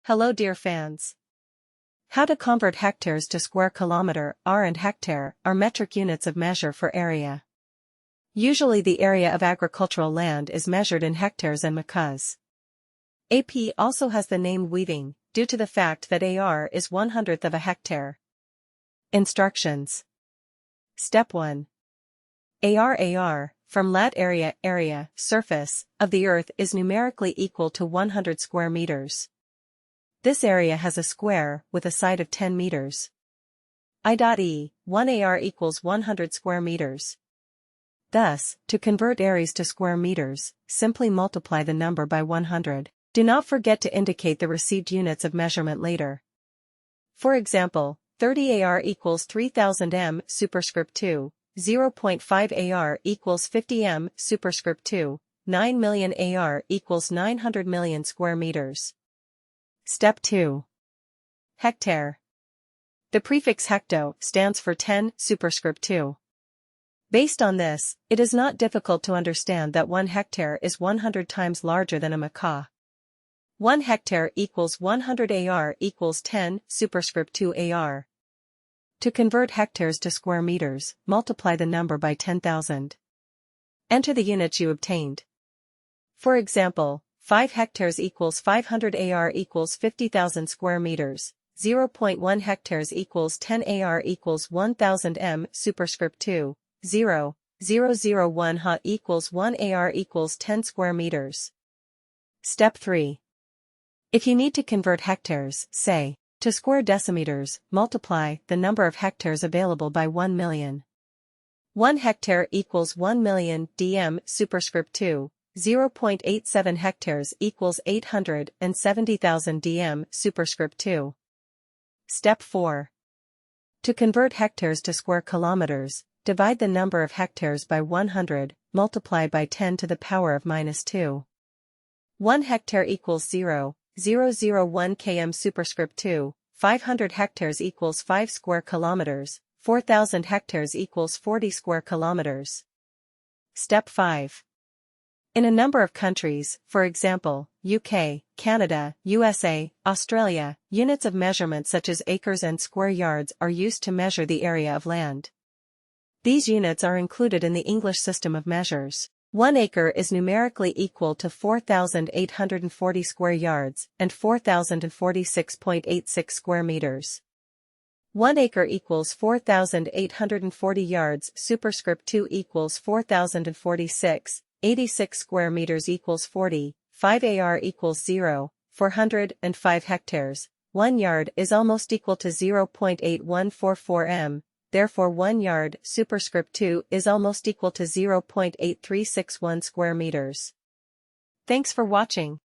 Hello dear fans. How to convert hectares to square kilometer. Are and hectare are metric units of measure for area. Usually the area of agricultural land is measured in hectares and macas. AP also has the name weaving, due to the fact that AR is 1/100th of a hectare. Instructions. Step 1. AR from lat area, surface, of the earth is numerically equal to 100 square meters. This area has a square with a side of 10 meters. I.E. 1 AR equals 100 square meters. Thus, to convert areas to square meters, simply multiply the number by 100. Do not forget to indicate the received units of measurement later. For example, 30 AR equals 3000 m superscript 2, 0.5 AR equals 50 m superscript 2, 9 million AR equals 900 million square meters. Step 2. Hectare. The prefix hecto stands for 10 superscript 2. Based on this, it is not difficult to understand that 1 hectare is 100 times larger than a maca. 1 hectare equals 100 AR equals 10 superscript 2 AR. To convert hectares to square meters, multiply the number by 10,000. Enter the units you obtained. For example, 5 hectares equals 500 AR equals 50,000 square meters, 0.1 hectares equals 10 AR equals 1000 m superscript 2, 0.001 ha equals 1 AR equals 10 square meters. Step 3. If you need to convert hectares, say, to square decimeters, multiply the number of hectares available by 1 million. 1 hectare equals 1 million dm superscript 2, 0.87 hectares equals 870,000 dm superscript 2. Step 4. To convert hectares to square kilometers, divide the number of hectares by 100, multiply by 10 to the power of -2. 1 hectare equals 0.001 km superscript 2, 500 hectares equals 5 square kilometers, 4,000 hectares equals 40 square kilometers. Step 5. In a number of countries, for example, UK, Canada, USA, Australia, units of measurement such as acres and square yards are used to measure the area of land. These units are included in the English system of measures. 1 acre is numerically equal to 4,840 square yards and 4,046.86 square meters. 1 acre equals 4,840 yards superscript 2 equals 4,046.86 square meters equals 40, 5 AR equals 0.405 hectares. 1 yard is almost equal to 0.8144 m. Therefore 1 yard superscript 2 is almost equal to 0.8361 square meters. Thanks for watching.